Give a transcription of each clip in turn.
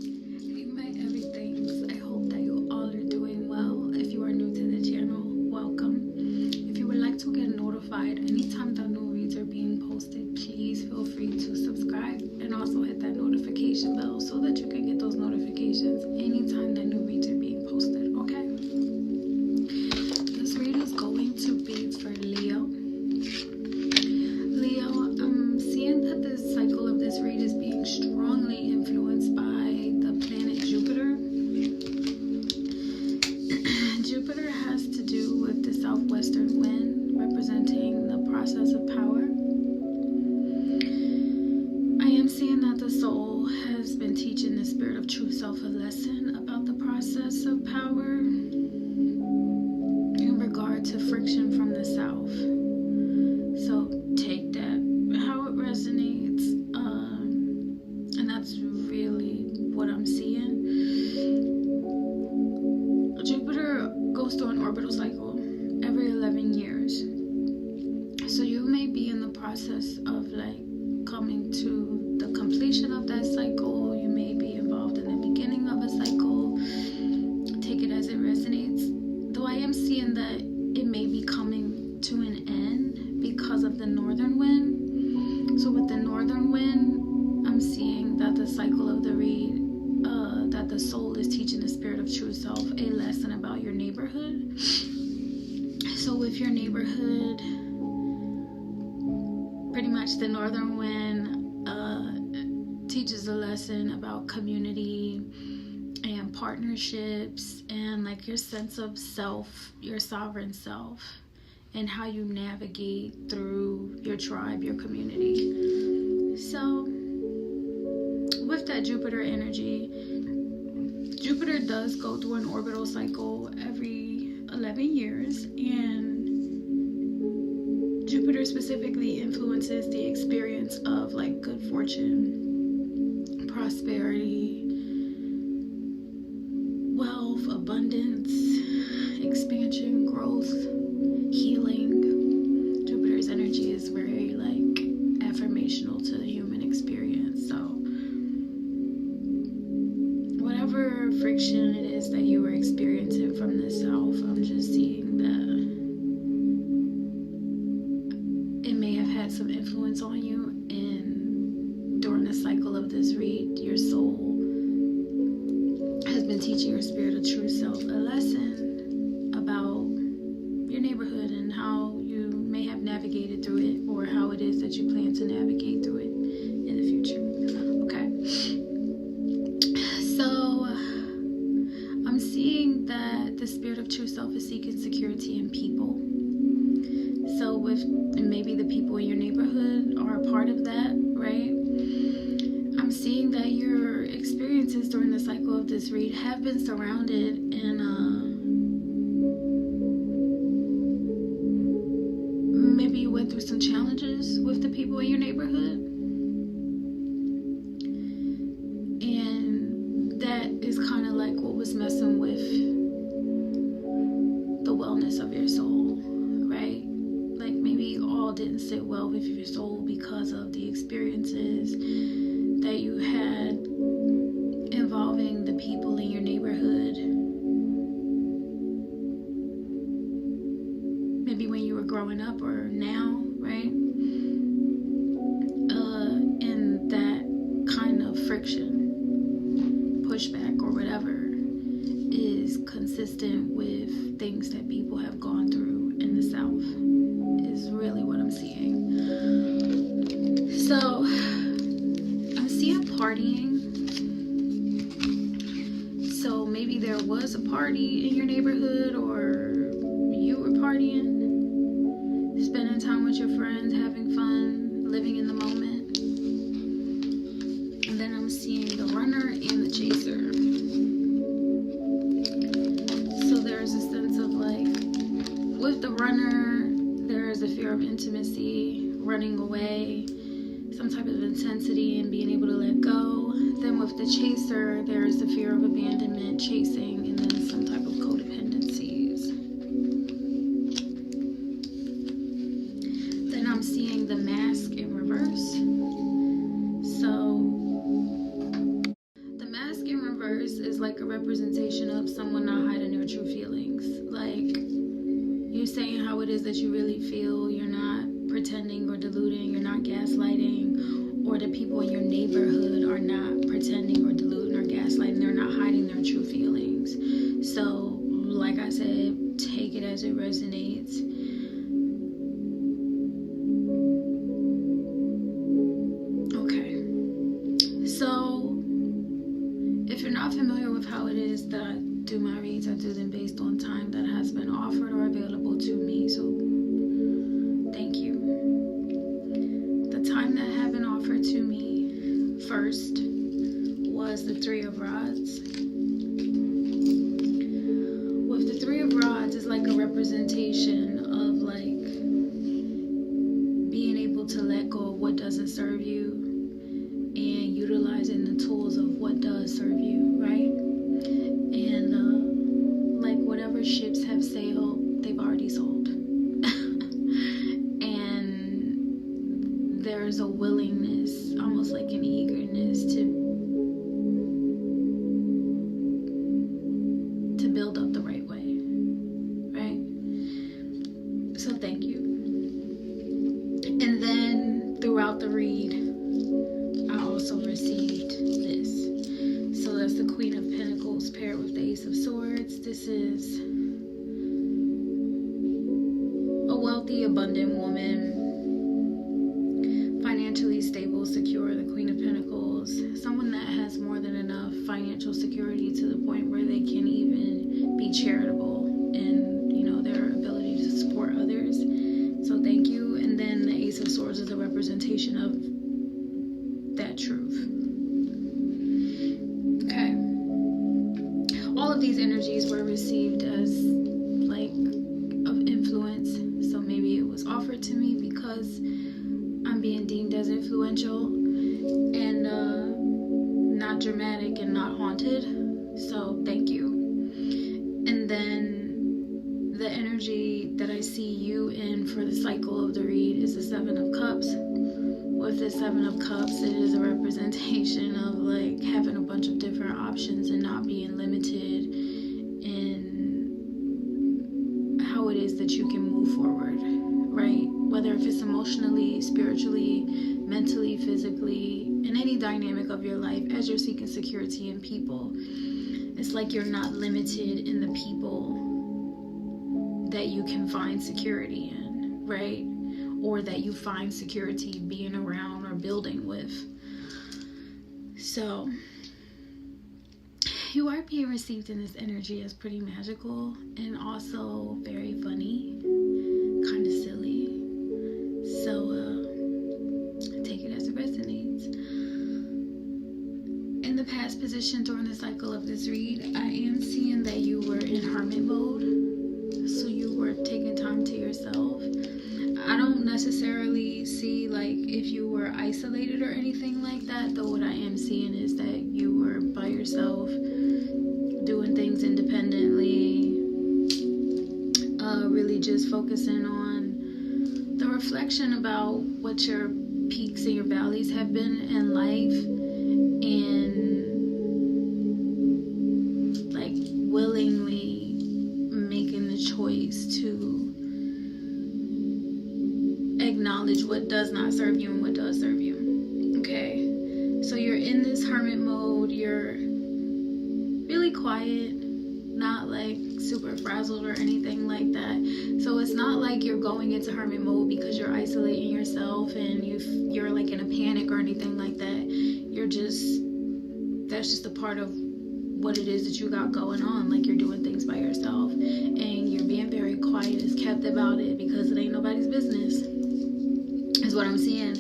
Hey my everythings, I hope that you all are doing well. If you are new to the channel, welcome. If you would like to get notified anytime that new reads are being posted, please feel free to subscribe and also hit that notification bell so that you can get those notifications anytime that new reads are being posted, okay? This read is going to be for Leo. Leo, I'm seeing that this cycle of this read is being strongly influenced by the planet Jupiter. Jupiter has to do with the southwestern wind, representing the process of power. I am seeing that the soul has been teaching the spirit of true self a lesson about the process of power in regard to friction from the south. So take that how it resonates, and that's really what I'm seeing. Jupiter goes through an orbital cycle every 11 years, so you may be in the process of like coming to the completion of that cycle. You may be involved in the beginning of a cycle. Take it as it resonates, though I am seeing that it may be coming to an end because of the northern wind. So with the northern wind, I'm seeing that the cycle of the read, that the soul is teaching the spirit of true self a lesson about your neighborhood. So with your neighborhood, pretty much the northern wind teaches a lesson about community and partnerships and like your sense of self, your sovereign self, and how you navigate through your tribe, your community. So with that Jupiter energy, Jupiter does go through an orbital cycle every 11 years, and Jupiter specifically influences the experience of like good fortune, prosperity, wealth, abundance, expansion, growth, healing. Jupiter's energy is very like affirmational to the human experience. So whatever friction it is that you were experiencing from the south, I'm just seeing that it may have had some influence on you, and during the cycle of this read, your soul has been teaching your spirit of true self a lesson about your neighborhood and how you may have navigated through it, or how it is that you plan to navigate through it in the future. Okay, so I'm seeing that the spirit of true self is seeking security in people. So with maybe the people in your neighborhood are a part of that, right? I'm seeing that your experiences during the cycle of this read have been surrounded in maybe you went through some challenges with the people in your neighborhood, and that is kind of like what was messing with the wellness of your soul, right? Like maybe all didn't sit well with your soul because of the experiences that you had involving the people in your neighborhood. Maybe when you were growing up or now, right? And that kind of friction, pushback, or whatever is consistent with things that people have gone through in the South is really what I'm seeing. So I'm seeing partying. So maybe there was a party in your neighborhood, or you were partying, spending time with your friends, having fun, living in the moment. And then I'm seeing the runner and the chaser. So there's a sense of like, with the runner, there is a fear of intimacy, running away, some type of intensity and being able to let go. Then with the chaser, there is the fear of abandonment, chasing, and then some type of codependencies. Then I'm seeing the mask in reverse. So the mask reverse is like a representation of someone not hiding their true feelings. Like, you're saying how it is that you really feel. You're not pretending or deluding. You're not gaslighting. Or the people in your neighborhood are not pretending or deluding or gaslighting. They're not hiding their true feelings. So, like I said, take it as it resonates. Okay. So, if you're not familiar with how it is that I do my reads, I do them based on time that has been offered or available to me. So, thank you. The time that had been offered to me first was the Three of Rods. With the Three of Rods is like a representation of like being able to let go of what doesn't serve you and utilizing the tools of what does serve you, right? And like whatever ships have sailed, they've already sold. And there's a willingness, almost like an eagerness to build up the right way, right? So thank you. And then throughout the read, I also received this. So that's the Queen of Pentacles paired with the Ace of Swords. This is a wealthy, abundant woman, financially stable, secure, the Queen of Pentacles. Someone that has more than enough financial security to the point where they can even be charitable in, you know, their ability to support others. So thank you. And then the Ace of Swords is a representation of that truth. Okay. All of these energies were received as like of influence. So maybe it was offered to me because I'm being deemed as influential and not dramatic and not haunted. So thank you. And then the energy that I see you in for the cycle of the read is the Seven of Cups. With the Seven of Cups, it is a representation of like having a bunch of different options and not being limited in how it is that you can move forward, right? Whether if it's emotionally, spiritually, mentally, physically, in any dynamic of your life as you're seeking security in people. It's like you're not limited in the people that you can find security in, right? Or that you find security being around or building with. So, you are being received in this energy as pretty magical and also very funny, kind of silly. So, take it as it resonates. In the past position during the cycle of this read, I am seeing that you were in hermit mode. So you were taking time to yourself. I don't necessarily see like if you were isolated or anything like that, though what I am seeing is that you were by yourself, doing things independently, really just focusing on the reflection about what your peaks and your valleys have been in life, and like willingly making the choice to acknowledge what does not serve you and what does serve you. Okay, so you're in this hermit mode. You're really quiet, not like super frazzled or anything like that. So it's not like you're going into hermit mode because you're isolating yourself and you're like in a panic or anything like that. You're just, that's just a part of what it is that you got going on. Like you're doing things by yourself and you're being very quiet as kept about it because it ain't nobody's business, is what I'm seeing.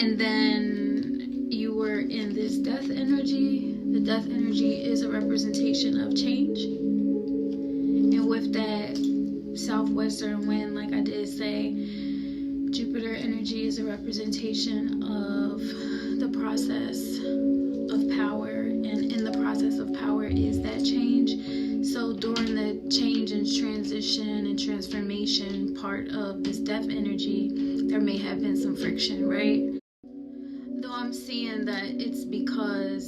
And then you were in this death energy. The death energy is a representation of change. And with that southwestern wind, like I did say, Jupiter energy is a representation of the process of power. And in the process of power is that change. So during the change and transition and transformation part of this death energy, there may have been some friction, right? Though I'm seeing that it's because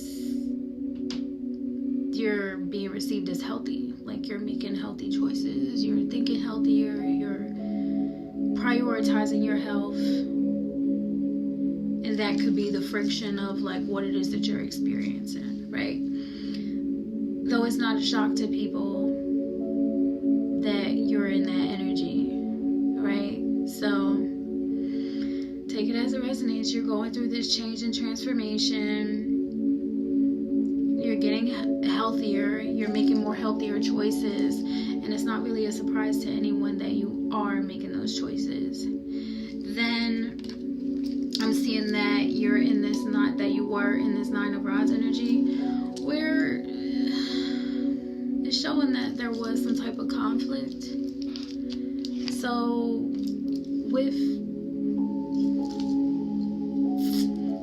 you're being received as healthy. Like you're making healthy choices, you're thinking healthier, you're prioritizing your health. And that could be the friction of like what it is that you're experiencing, right? Though it's not a shock to people that you're in that energy, right? So take it as it resonates. You're going through this change and transformation. You're getting healthier. You're making more healthier choices. And it's not really a surprise to anyone that you are making those choices. Then I'm seeing that you're in this, not that you were in this 9 of Rods energy, where it's showing that there was some type of conflict. So with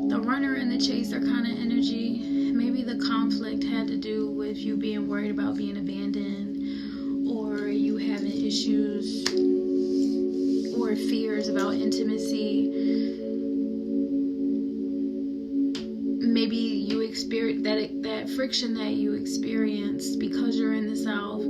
the runner and the chaser kind of energy, maybe the conflict had to do with you being worried about being abandoned, or you having issues or fears about intimacy. Maybe you experienced that friction that you experienced because you're in the South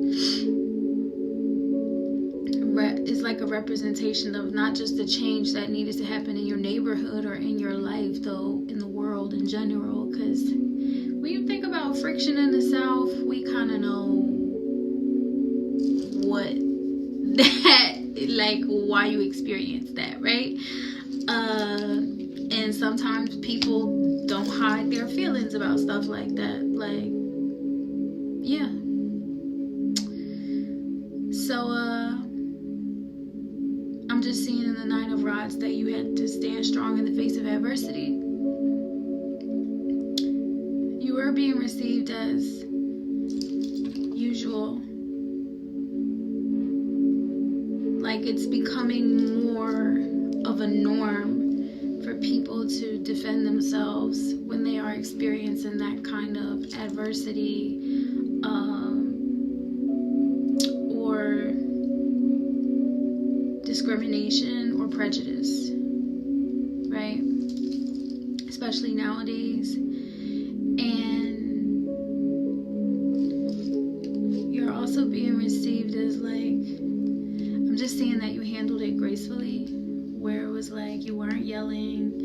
is like a representation of not just the change that needed to happen in your neighborhood or in your life, though in the world in general. Because when you think about friction in the South, we kind of know what that, like why you experience that, right? And sometimes people don't hide their feelings about stuff like that. Like, yeah. So, I'm just seeing in the 9 of Rods that you had to stand strong in the face of adversity. You were being received as usual. Like it's becoming more of a norm for people to defend themselves when they are experiencing that kind of adversity, or discrimination or prejudice, right? Especially nowadays. And you're also being received as like, I'm just seeing that you handled it gracefully, where it was like you weren't yelling,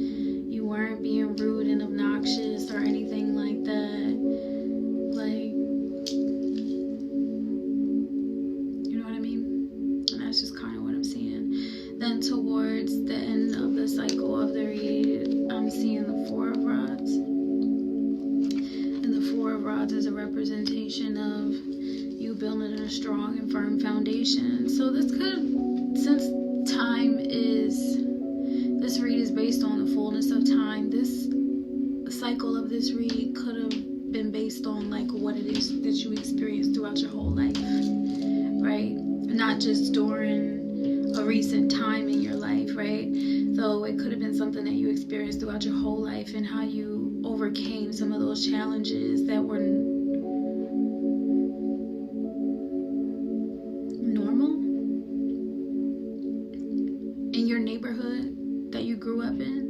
you weren't being rude and obnoxious or anything like that. Like, you know what I mean? And that's just kind of what I'm seeing. Then towards the end of the cycle of the read, I'm seeing the 4 of Rods. And the 4 of Rods is a representation of you building a strong and firm foundation. So this could, since time is, this read is based on the fullness of time, this cycle of this read could have been based on like what it is that you experienced throughout your whole life, right? Not just during a recent time in your life, right? So it could have been something that you experienced throughout your whole life and how you overcame some of those challenges that were normal in your neighborhood that you grew up in.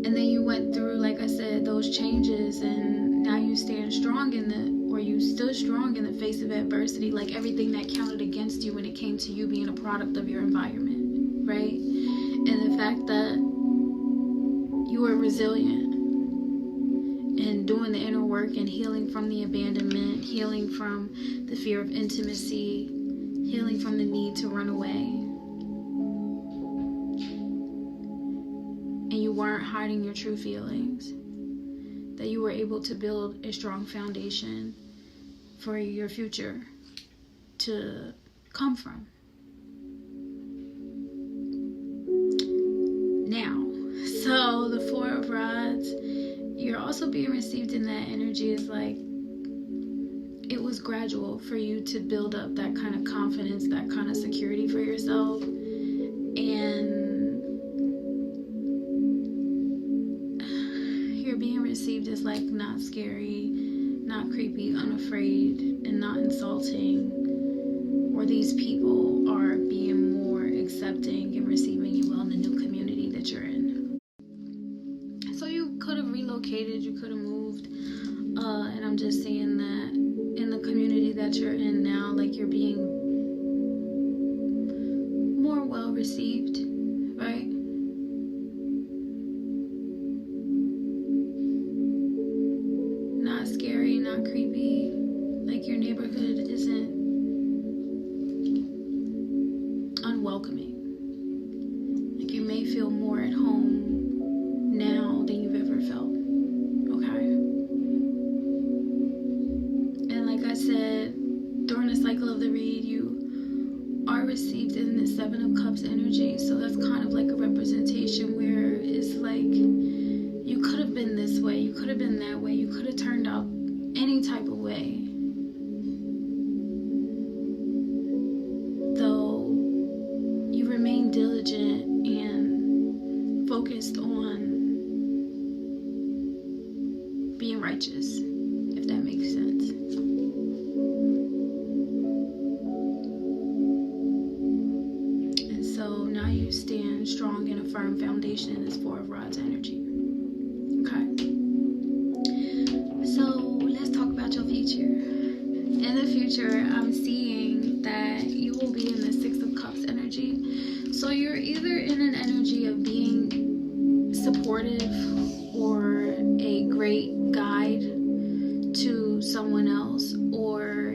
And then you went through, like I said, those changes, and now you stand strong you stood strong in the face of adversity, like everything that counted against you when it came to you being a product of your environment, right? And the fact that you were resilient and doing the inner work and healing from the abandonment, healing from the fear of intimacy, healing from the need to run away. And you weren't hiding your true feelings. That you were able to build a strong foundation for your future to come from. Now, so the 4 of Rods, you're also being received in that energy is like, it was gradual for you to build up that kind of confidence, that kind of security for yourself. And you're being received as like not scary, not creepy, unafraid, and not insulting. Or these people are being more accepting and receiving you well in the new community that you're in. So you could have relocated, you could have moved, and I'm just seeing that in the community that you're in now, like you're being more well received, right? Not scary, not creepy. Like your neighborhood isn't unwelcoming. Like you may feel more at home now than you've ever felt. Okay? And like I said, during the cycle of the read, you are received in the Seven of Cups energy. So that's kind of like a representation where it's like you could have been this way, you could have been that way, you could have turned out any type of way. Though you remain diligent and focused on being righteous, if that makes sense. And so now you stand strong in a firm foundation in this Four of Rods energy. Okay. So let's talk about your future. In the future, I'm seeing that you will be in the Six of Cups energy. So you're either in an energy of being supportive or a great guide to someone else, or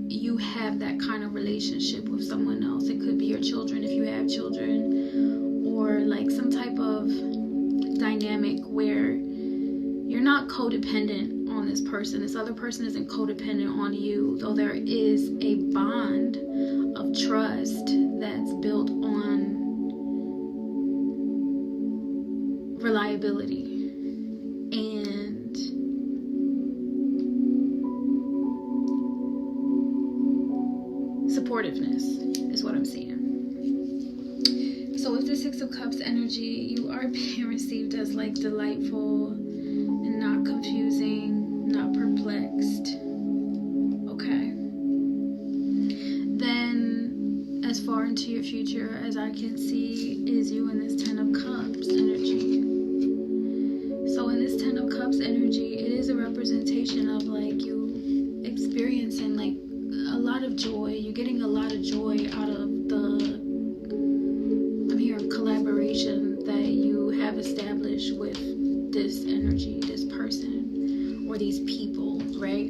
you have that kind of relationship with someone else. It could be your children if you have children, or like some type of dynamic where you're not codependent on this person. This other person isn't codependent on you, though there is a bond of trust that's built on reliability and supportiveness is what I'm seeing. So with the Six of Cups energy, you are being received as like delightful and not confusing, not perplexed. Okay. Then as far into your future as I can see is you in this Ten of Cups energy. So in this Ten of Cups energy, it is a representation of like you experiencing like a lot of joy. You're getting a lot of joy out of the collaboration that you have established with this energy, this person, or these people, right?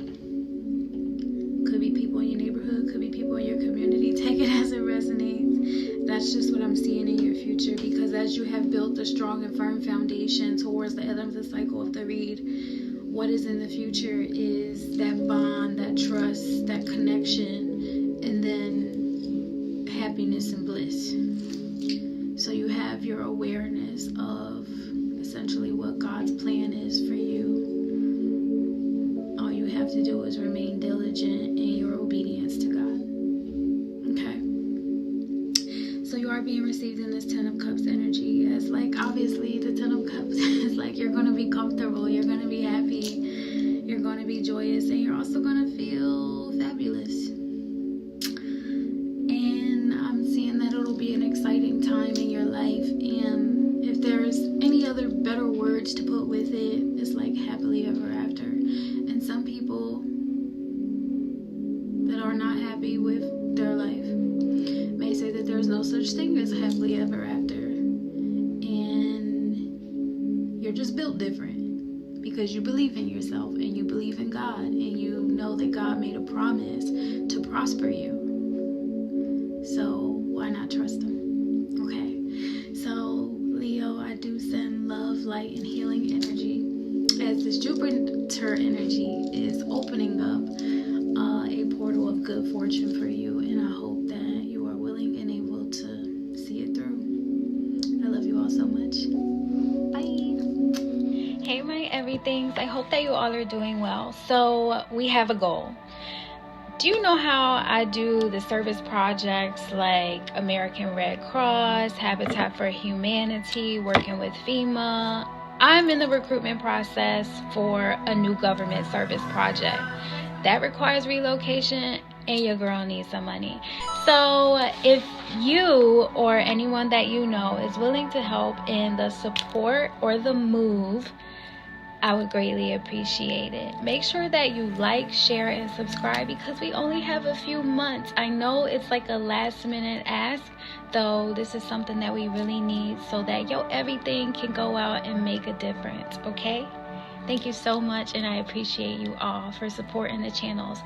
Could be people in your neighborhood, could be people in your community. Take it as it resonates. That's just what I'm seeing in your future, because as you have built a strong and firm foundation towards the end of the cycle of the read, what is in the future is that bond, that trust, that connection, and then happiness and bliss. So you have your awareness of essentially what God's plan is for you. All you have to do is remain diligent in your obedience to God. Okay? So you are being received in this Ten of Cups energy as like, obviously the Ten of Cups is like you're going to be comfortable, you're going to be happy, you're going to be joyous, and you're also going to feel fabulous. And I'm seeing that it'll be an exciting time in your life, and if there's any other better words to put with it, it's like happily ever after. And some people that are not happy with their life may say that there's no such thing as happily ever after, and you're just built different because you believe in yourself and you believe in God, and you know that God made a promise to prosper you. So why not trust him? Okay, so Leo, I do send love, light, and healing energy as this Jupiter energy is opening up a portal of good fortune for you, and I hope that you are willing and able to see it through. I love you all so much. Bye. Hey my everythings, I hope that you all are doing well. So we have a goal. Do you know how I do the service projects like American Red Cross, Habitat for Humanity, working with FEMA? I'm in the recruitment process for a new government service project. That requires relocation, and your girl needs some money. So if you or anyone that you know is willing to help in the support or the move I would greatly appreciate it. Make sure that you like, share, and subscribe because we only have a few months. I know it's like a last minute ask, though this is something that we really need so that everything can go out and make a difference, okay? Thank you so much, and I appreciate you all for supporting the channels.